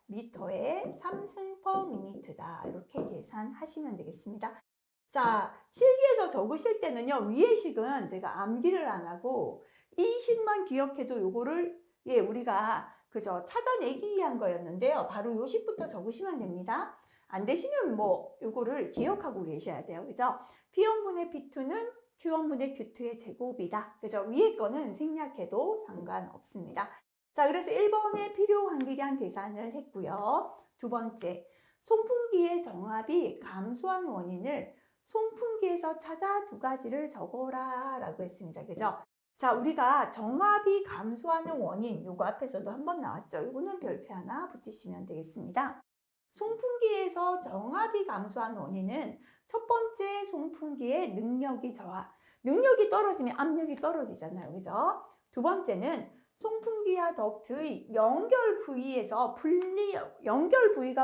미터의 3승 per minute다. 이렇게 계산하시면 되겠습니다. 자, 실기에서 적으실 때는요, 위의 식은 제가 암기를 안 하고 이 식만 기억해도 요거를 예, 우리가 그죠? 찾아내기 위한 거였는데요. 바로 요식부터 적으시면 됩니다. 안 되시면 뭐 요거를 기억하고 계셔야 돼요. 그죠? P1분의 P2는 Q1분의 Q2의 제곱이다. 그죠? 위에 거는 생략해도 상관없습니다. 자, 그래서 1번에 필요 환기량 계산을 했고요. 두 번째, 송풍기의 정압이 감소한 원인을 송풍기에서 찾아 두 가지를 적어라 라고 했습니다. 그죠? 자, 우리가 정압이 감소하는 원인, 요거 앞에서도 한번 나왔죠. 요거는 별표 하나 붙이시면 되겠습니다. 송풍기에서 정압이 감소한 원인은 첫 번째, 송풍기의 능력이 저하. 능력이 떨어지면 압력이 떨어지잖아요. 그죠? 두 번째는 송풍기와 덕트의 연결 부위가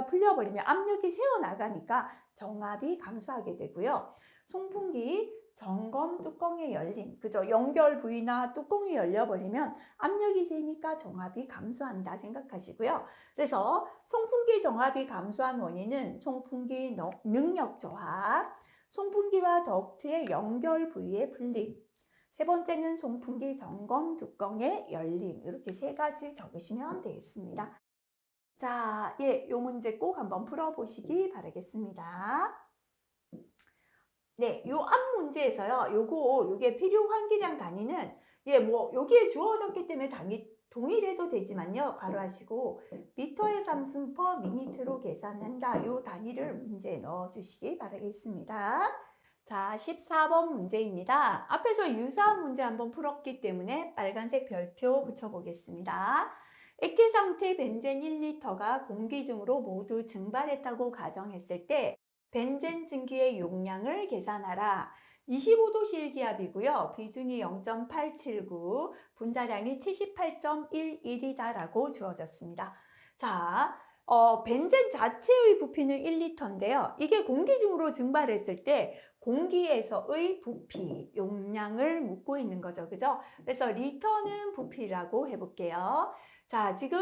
풀려버리면 압력이 새어나가니까 정압이 감소하게 되고요. 송풍기 점검 뚜껑이 열린, 그죠? 연결 부위나 뚜껑이 열려버리면 압력이 세니까 정압이 감소한다 생각하시고요. 그래서 송풍기 정압이 감소한 원인은 송풍기 능력 저하, 송풍기와 덕트의 연결 부위의 풀림, 세 번째는 송풍기 점검 뚜껑의 열림. 이렇게 세 가지 적으시면 되겠습니다. 자, 예, 요 문제 꼭 한번 풀어보시기 바라겠습니다. 네, 요 앞 문제에서요. 요게 필요 환기량 단위는 예, 뭐 여기에 주어졌기 때문에 동일해도 되지만요. 가로하시고 미터의 삼승 퍼 미니트로 계산한다. 요 단위를 문제에 넣어 주시기 바라겠습니다. 자, 14번 문제입니다. 앞에서 유사한 문제 한번 풀었기 때문에 빨간색 별표 붙여보겠습니다. 액체 상태 벤젠 1리터가 공기 중으로 모두 증발했다고 가정했을 때 벤젠 증기의 용량을 계산하라. 25도 실기압이고요. 비중이 0.879, 분자량이 78.11이다라고 주어졌습니다. 자, 벤젠 자체의 부피는 1리터인데요. 이게 공기 중으로 증발했을 때 공기에서의 부피, 용량을 묻고 있는 거죠. 그죠? 그래서 리터는 부피라고 해볼게요. 자, 지금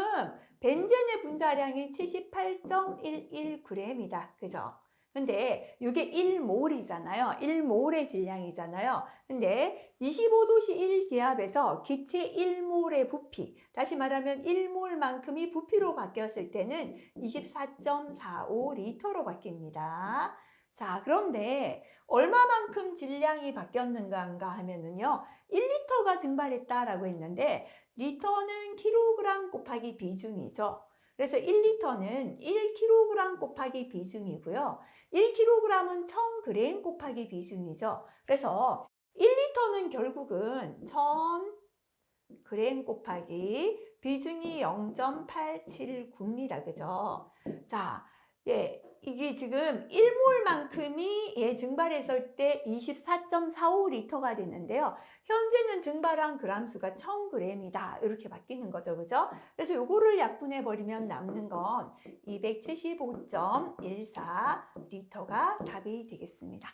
벤젠의 분자량이 78.11g이다. 그죠? 근데 이게 1몰이잖아요. 1몰의 질량이잖아요. 근데 25도씨 1기압에서 기체 1몰의 부피, 다시 말하면 1몰만큼이 부피로 바뀌었을 때는 24.45리터로 바뀝니다. 자, 그런데 얼마만큼 질량이 바뀌었는가 하면은요, 1리터가 증발했다라고 했는데 리터는 킬로그램 곱하기 비중이죠. 그래서 1리터는 1kg 곱하기 비중이고요. 1kg은 1000g 곱하기 비중이죠. 그래서 1리터는 결국은 1000g 곱하기 비중이 0.879입니다. 그죠? 자, 예, 이게 지금 1몰만큼이 증발했을 때 24.45리터가 되는데요. 현재는 증발한 그람수가 1000g이다. 이렇게 바뀌는 거죠. 그죠? 그래서 요거를 약분해 버리면 남는 건 275.14리터가 답이 되겠습니다.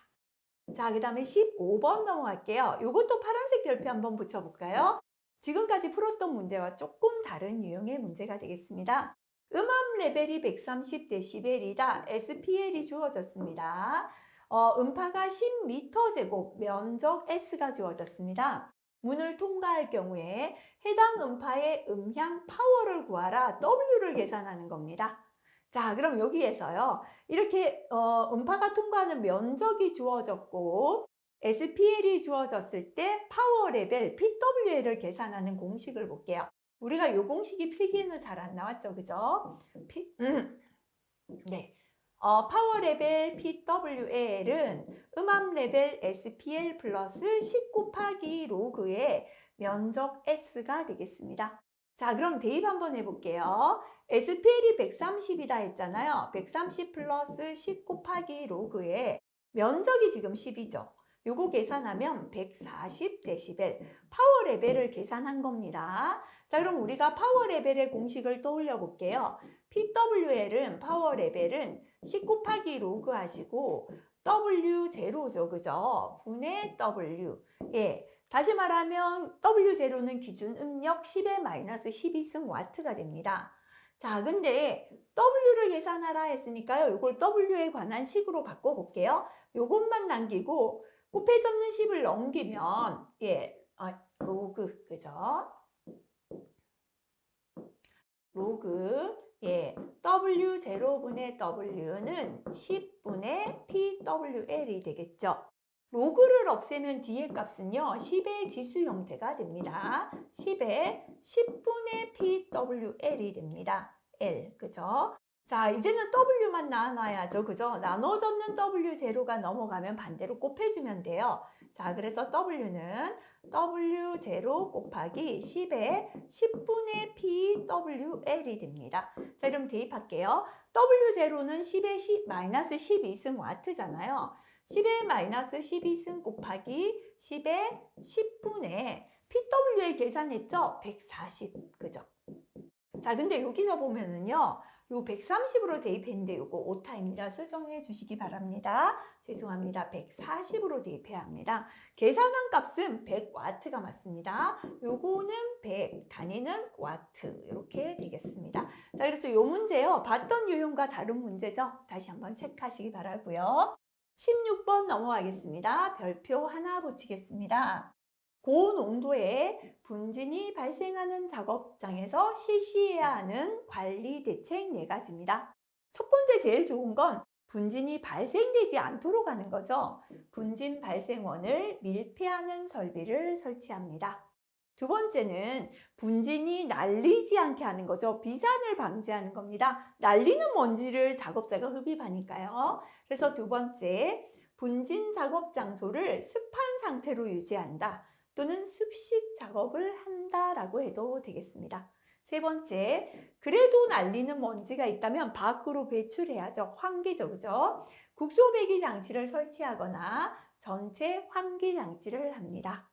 자, 그 다음에 15번 넘어갈게요. 요것도 파란색 별표 한번 붙여볼까요? 지금까지 풀었던 문제와 조금 다른 유형의 문제가 되겠습니다. 음압 레벨이 130dB이다. SPL이 주어졌습니다. 음파가 10m 제곱, 면적 S가 주어졌습니다. 문을 통과할 경우에 해당 음파의 음향 파워를 구하라. W를 계산하는 겁니다. 자, 그럼 여기에서요. 이렇게 음파가 통과하는 면적이 주어졌고 SPL이 주어졌을 때 파워 레벨 PWL을 계산하는 공식을 볼게요. 우리가 이 공식이 필기에는 잘 안 나왔죠. 그죠? 네. 파워 레벨 PWL은 음압 레벨 SPL 플러스 10 곱하기 로그의 면적 S가 되겠습니다. 자, 그럼 대입 한번 해볼게요. SPL이 130이다 했잖아요. 130 플러스 10 곱하기 로그의 면적이 지금 10이죠. 요거 계산하면 140dB 파워 레벨을 계산한 겁니다. 자, 그럼 우리가 파워 레벨의 공식을 떠올려 볼게요. PWL은 파워 레벨은 10 곱하기 로그 하시고 W0죠. 그죠? 분의 W. 예. 다시 말하면 W0는 기준 음력 10의 마이너스 12승 와트가 됩니다. 자, 근데 W를 계산하라 했으니까요. 이걸 W에 관한 식으로 바꿔볼게요. 요것만 남기고 곱해졌는 10을 넘기면 예, 로그, 그죠? 로그 W0분의 W는 10분의 PWL이 되겠죠. 로그를 없애면 뒤에 값은요, 10의 지수 형태가 됩니다. 10의 10분의 PWL이 됩니다. L, 그죠? 자, 이제는 W만 나눠야죠. 그죠? 나눠졌는 W0가 넘어가면 반대로 곱해주면 돼요. 자, 그래서 W는 W0 곱하기 10의 10분의 PWL이 됩니다. 자, 그럼 대입할게요. W0는 10의 10, 마이너스 12승 와트잖아요. 10의 마이너스 12승 곱하기 10의 10분의 PWL 계산했죠? 140, 그죠? 자, 근데 여기서 보면은요, 요 130으로 대입했는데 요거 오타입니다. 수정해 주시기 바랍니다. 죄송합니다. 140으로 대입해야 합니다. 계산한 값은 100와트가 맞습니다. 요거는 100, 단위는 와트 이렇게 되겠습니다. 자, 그래서 요 문제요. 봤던 유형과 다른 문제죠. 다시 한번 체크하시기 바라고요. 16번 넘어가겠습니다. 별표 하나 붙이겠습니다. 고농도의 분진이 발생하는 작업장에서 실시해야 하는 관리 대책 4가지입니다. 첫 번째 제일 좋은 건 분진이 발생되지 않도록 하는 거죠. 분진 발생원을 밀폐하는 설비를 설치합니다. 두 번째는 분진이 날리지 않게 하는 거죠. 비산을 방지하는 겁니다. 날리는 먼지를 작업자가 흡입하니까요. 그래서 두 번째, 분진 작업 장소를 습한 상태로 유지한다. 또는 습식 작업을 한다라고 해도 되겠습니다. 세 번째, 그래도 날리는 먼지가 있다면 밖으로 배출해야죠. 환기죠, 그죠? 국소 배기 장치를 설치하거나 전체 환기 장치를 합니다.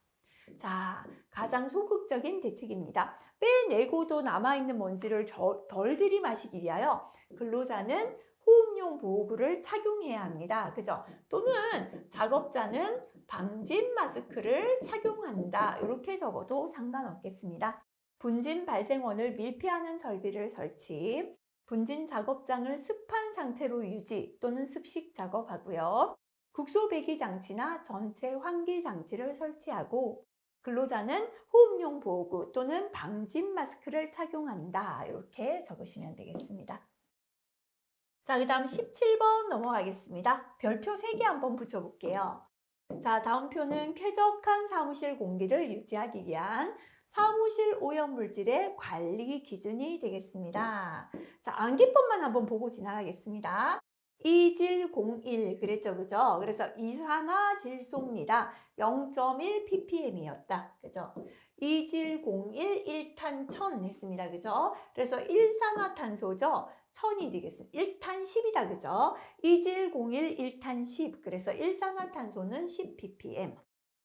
자, 가장 소극적인 대책입니다. 빼내고도 남아있는 먼지를 덜 들이마시기 위하여 근로자는 호흡용 보호구를 착용해야 합니다. 그죠? 또는 작업자는 방진 마스크를 착용한다. 이렇게 적어도 상관없겠습니다. 분진 발생원을 밀폐하는 설비를 설치, 분진 작업장을 습한 상태로 유지 또는 습식 작업하고요. 국소 배기 장치나 전체 환기 장치를 설치하고 근로자는 호흡용 보호구 또는 방진 마스크를 착용한다. 이렇게 적으시면 되겠습니다. 자, 그 다음 17번 넘어가겠습니다. 별표 3개 한번 붙여볼게요. 자, 다음 표는 쾌적한 사무실 공기를 유지하기 위한 사무실 오염물질의 관리 기준이 되겠습니다. 자, 암기법만 한번 보고 지나가겠습니다. 이질01 그랬죠, 그죠? 그래서 이산화질소입니다. 0.1 ppm이었다, 그죠? 이질01 1탄1000 했습니다, 그죠? 그래서 일산화탄소죠. 1000이 되겠습니다. 1탄 10이다, 그죠? 이질01 1탄 10, 그래서 일산화탄소는 10 ppm.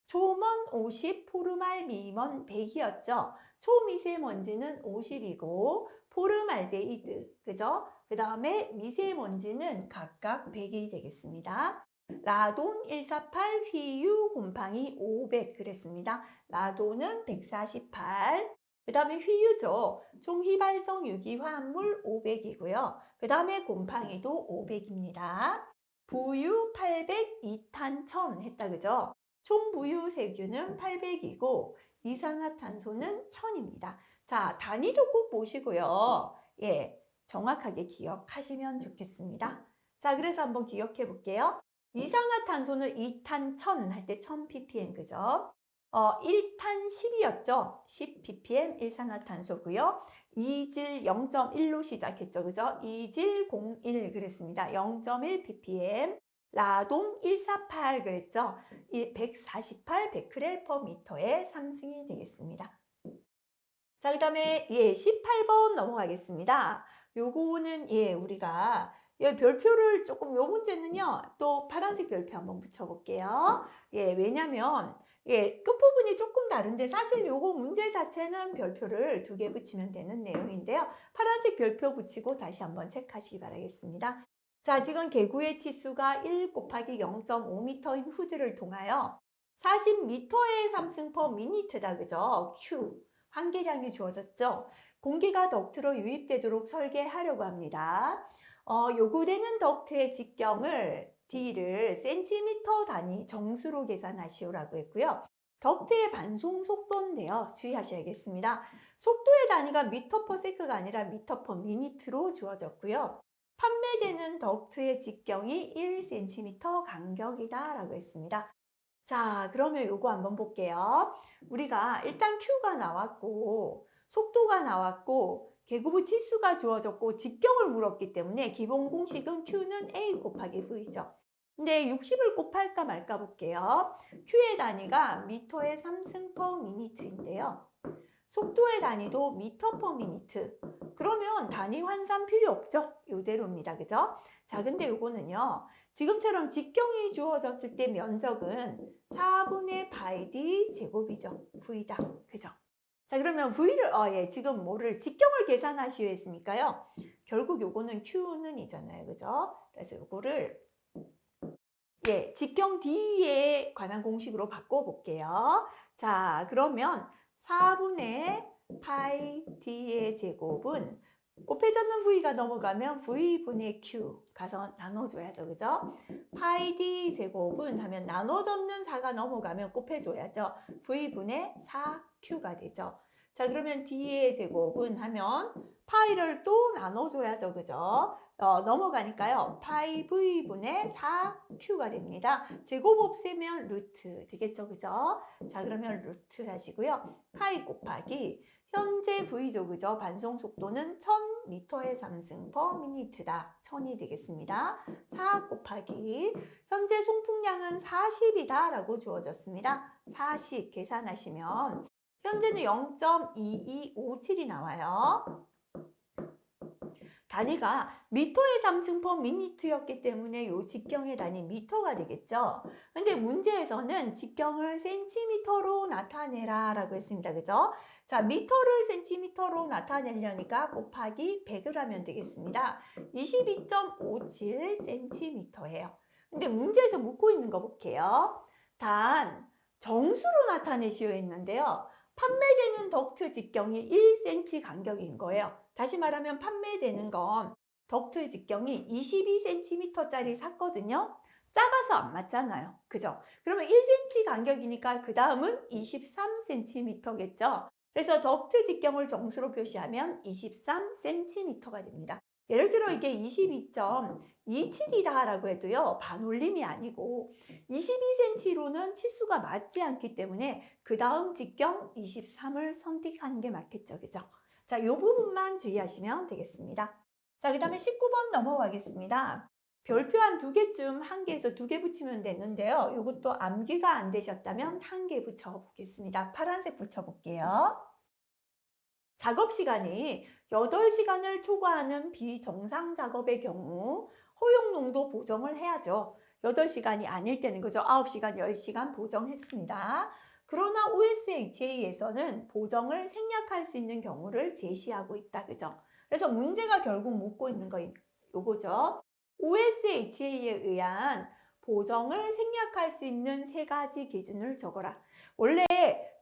초먼 50, 포름알미먼 100이었죠. 초미세먼지는 50이고 포름알데히드, 그죠? 그 다음에 미세먼지는 각각 100이 되겠습니다. 라돈 148, 휘유 곰팡이 500 그랬습니다. 라돈은 148. 그 다음에 휘유죠. 총 휘발성 유기화합물 500이고요. 그 다음에 곰팡이도 500입니다. 부유 800, 이탄 1000 했다, 그죠? 총 부유 세균은 800이고 이산화탄소는 1000입니다. 자, 단위도 꼭 보시고요. 예, 정확하게 기억하시면 좋겠습니다. 자, 그래서 한번 기억해 볼게요. 이산화탄소는 2탄 1000 할 때 1000 ppm, 그죠? 1탄 10이었죠? 10 ppm 일산화탄소고요. 이질 0.1로 시작했죠, 그죠? 이질 01 그랬습니다. 0.1 ppm. 라돈 148 그랬죠? 148 베크렐/m의 3승이 되겠습니다. 자, 그 다음에 18번 넘어가겠습니다. 요거는 우리가 별표를 조금 요 문제는요. 또 파란색 별표 한번 붙여볼게요. 왜냐면 끝부분이 조금 다른데 사실 요거 문제 자체는 별표를 2개 붙이면 되는 내용인데요. 파란색 별표 붙이고 다시 한번 체크하시기 바라겠습니다. 자, 지금 개구의 치수가 1 곱하기 0.5m인 후드를 통하여 40m의 3승/미니트다, 그죠? Q, 환기량이 주어졌죠? 공기가 덕트로 유입되도록 설계하려고 합니다. 요구되는 덕트의 직경을 D를 센티미터 단위 정수로 계산하시오라고 했고요. 덕트의 반송 속도인데요. 주의하셔야겠습니다. 속도의 단위가 미터 퍼 세크가 아니라 미터 퍼 미니트로 주어졌고요. 판매되는 덕트의 직경이 1cm 간격이다라고 했습니다. 자, 그러면 요거 한번 볼게요. 우리가 일단 Q가 나왔고 속도가 나왔고 계급의 치수가 주어졌고 직경을 물었기 때문에 기본 공식은 Q는 A 곱하기 V죠. 근데 60을 곱할까 말까 볼게요. Q의 단위가 미터의 3승 퍼 미니트인데요. 속도의 단위도 미터 퍼 미니트. 그러면 단위 환산 필요 없죠? 이대로입니다. 그죠? 자, 근데 요거는요. 지금처럼 직경이 주어졌을 때 면적은 4분의 파이 d 제곱이죠. V다. 그죠? 자, 그러면 V를, 지금 뭐를 직경을 계산하시려 했으니까요. 결국 요거는 Q는 이잖아요. 그죠? 그래서 요거를, 직경 D에 관한 공식으로 바꿔볼게요. 자, 그러면 4분의 파이 D의 제곱은 곱해졌는 V가 넘어가면 V분의 Q 가서 나눠줘야죠. 그죠? 파이 D 제곱은 하면 나눠졌는 4가 넘어가면 곱해줘야죠. V분의 4Q가 되죠. 자, 그러면 D의 제곱은 하면 파이를 또 나눠줘야죠. 그죠? 넘어가니까요. 파이 V분의 4Q가 됩니다. 제곱 없애면 루트 되겠죠. 그죠? 자, 그러면 루트 하시고요. 파이 곱하기 현재 V죠. 그죠? 반송 속도는 1000m의 3승 퍼 미니트다. 1000이 되겠습니다. 4 곱하기 현재 송풍량은 40이다 라고 주어졌습니다. 40 계산하시면 현재는 0.2257이 나와요. 단위가 미터의 3승 퍼 미니트였기 때문에 이 직경의 단위 미터가 되겠죠. 근데 문제에서는 직경을 센티미터로 나타내라 라고 했습니다. 그죠? 자, 미터를 센티미터로 나타내려니까 곱하기 100을 하면 되겠습니다. 22.57cm예요. 근데 문제에서 묻고 있는 거 볼게요. 단 정수로 나타내시오 했는데요. 판매되는 덕트 직경이 1cm 간격인 거예요. 다시 말하면 판매되는 건 덕트 직경이 22cm짜리 샀거든요. 작아서 안 맞잖아요. 그죠? 그러면 1cm 간격이니까 그 다음은 23cm겠죠. 그래서 덕트 직경을 정수로 표시하면 23cm가 됩니다. 예를 들어 이게 22.27이다 라고 해도요. 반올림이 아니고 22cm로는 치수가 맞지 않기 때문에 그 다음 직경 23을 선택하는 게 맞겠죠. 그죠? 자, 이 부분만 주의하시면 되겠습니다. 자, 그 다음에 19번 넘어가겠습니다. 별표 한 2개쯤 1개에서 2개 붙이면 되는데요. 이것도 암기가 안 되셨다면 1개 붙여보겠습니다. 파란색 붙여볼게요. 작업 시간이 8시간을 초과하는 비정상 작업의 경우 허용 농도 보정을 해야죠. 8시간이 아닐 때는 그죠? 9시간, 10시간 보정했습니다. 그러나 OSHA에서는 보정을 생략할 수 있는 경우를 제시하고 있다. 그죠? 그래서 문제가 결국 묻고 있는 거 요거죠. OSHA에 의한 보정을 생략할 수 있는 3가지 기준을 적어라. 원래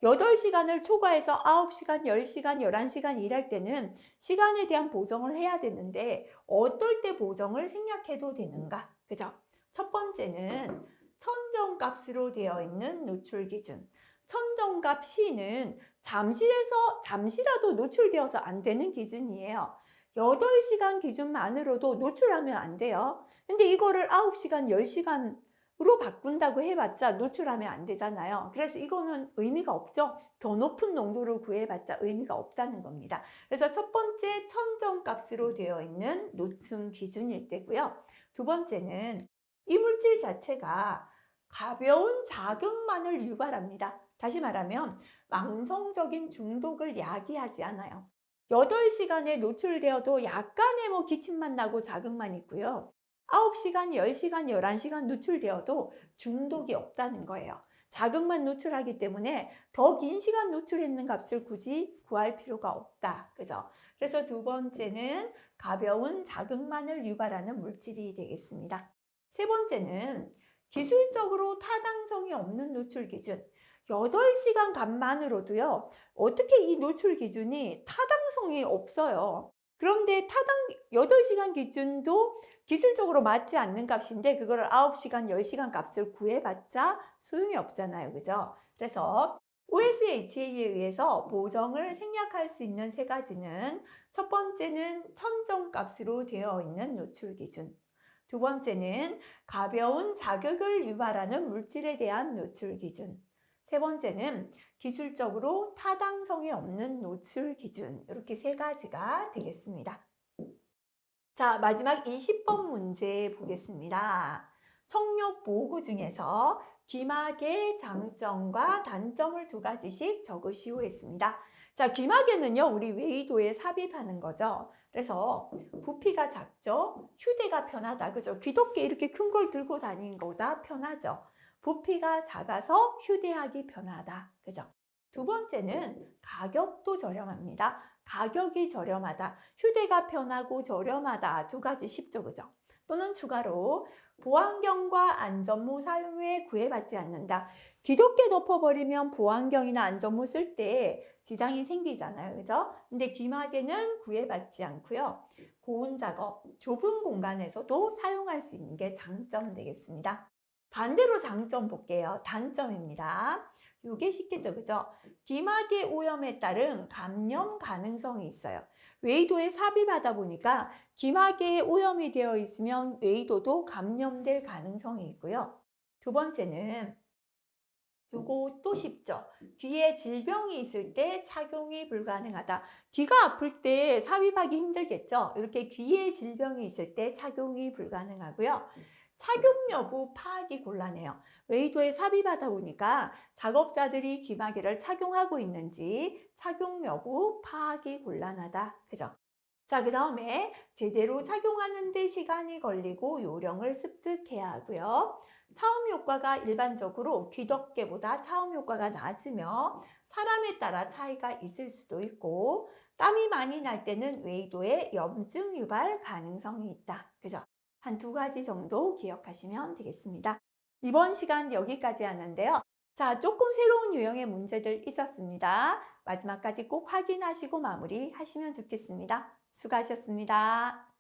8시간을 초과해서 9시간, 10시간, 11시간 일할 때는 시간에 대한 보정을 해야 되는데 어떨 때 보정을 생략해도 되는가? 그죠? 첫 번째는 천정값으로 되어 있는 노출 기준. 천정값 C는 잠시라도 노출되어서 안 되는 기준이에요. 8시간 기준만으로도 노출하면 안 돼요. 근데 이거를 9시간, 10시간으로 바꾼다고 해봤자 노출하면 안 되잖아요. 그래서 이거는 의미가 없죠. 더 높은 농도를 구해봤자 의미가 없다는 겁니다. 그래서 첫 번째 천정값으로 되어 있는 노출 기준일 때고요. 두 번째는 이 물질 자체가 가벼운 자극만을 유발합니다. 다시 말하면 만성적인 중독을 야기하지 않아요. 8시간에 노출되어도 약간의 기침만 나고 자극만 있고요. 9시간, 10시간, 11시간 노출되어도 중독이 없다는 거예요. 자극만 노출하기 때문에 더 긴 시간 노출했는 값을 굳이 구할 필요가 없다. 그죠? 그래서 두 번째는 가벼운 자극만을 유발하는 물질이 되겠습니다. 세 번째는 기술적으로 타당성이 없는 노출 기준. 8시간 값만으로도요. 어떻게 이 노출 기준이 타당성이 없어요. 그런데 8시간 기준도 기술적으로 맞지 않는 값인데 그거를 9시간, 10시간 값을 구해봤자 소용이 없잖아요. 그죠? 그래서 OSHA에 의해서 보정을 생략할 수 있는 세 가지는 첫 번째는 천정값으로 되어 있는 노출 기준, 두 번째는 가벼운 자극을 유발하는 물질에 대한 노출 기준, 세 번째는 기술적으로 타당성이 없는 노출 기준, 이렇게 세 가지가 되겠습니다. 자, 마지막 20번 문제 보겠습니다. 청력 보호구 중에서 귀마개 장점과 단점을 두 가지씩 적으시오 했습니다. 자, 귀마개는요, 우리 웨이도에 삽입하는 거죠. 그래서 부피가 작죠? 휴대가 편하다. 그죠? 귀덮개 이렇게 큰 걸 들고 다니는 것보다 편하죠. 부피가 작아서 휴대하기 편하다. 그죠? 두 번째는 가격도 저렴합니다. 가격이 저렴하다. 휴대가 편하고 저렴하다. 두 가지 쉽죠, 그죠? 또는 추가로 보안경과 안전모 사용 후에 구애받지 않는다. 귀덮개 덮어버리면 보안경이나 안전모 쓸 때 지장이 생기잖아요, 그죠? 근데 귀마개는 구애받지 않고요. 고온 작업, 좁은 공간에서도 사용할 수 있는 게 장점 되겠습니다. 반대로 장점 볼게요. 단점입니다. 이게 쉽겠죠, 그죠? 귀마개 오염에 따른 감염 가능성이 있어요. 웨이도에 삽입하다 보니까 귀마개에 오염이 되어 있으면 웨이도도 감염될 가능성이 있고요. 두 번째는 요거 또 쉽죠. 귀에 질병이 있을 때 착용이 불가능하다. 귀가 아플 때 삽입하기 힘들겠죠. 이렇게 귀에 질병이 있을 때 착용이 불가능하고요. 착용 여부 파악이 곤란해요. 웨이도에 삽입하다 보니까 작업자들이 귀마개를 착용하고 있는지 착용 여부 파악이 곤란하다. 그죠? 자, 그 다음에 제대로 착용하는 데 시간이 걸리고 요령을 습득해야 하고요. 차음 효과가 일반적으로 귀덮개보다 차음 효과가 낮으며 사람에 따라 차이가 있을 수도 있고 땀이 많이 날 때는 웨이도에 염증 유발 가능성이 있다. 그죠? 한 두 가지 정도 기억하시면 되겠습니다. 이번 시간 여기까지 하는데요. 자, 조금 새로운 유형의 문제들 있었습니다. 마지막까지 꼭 확인하시고 마무리하시면 좋겠습니다. 수고하셨습니다.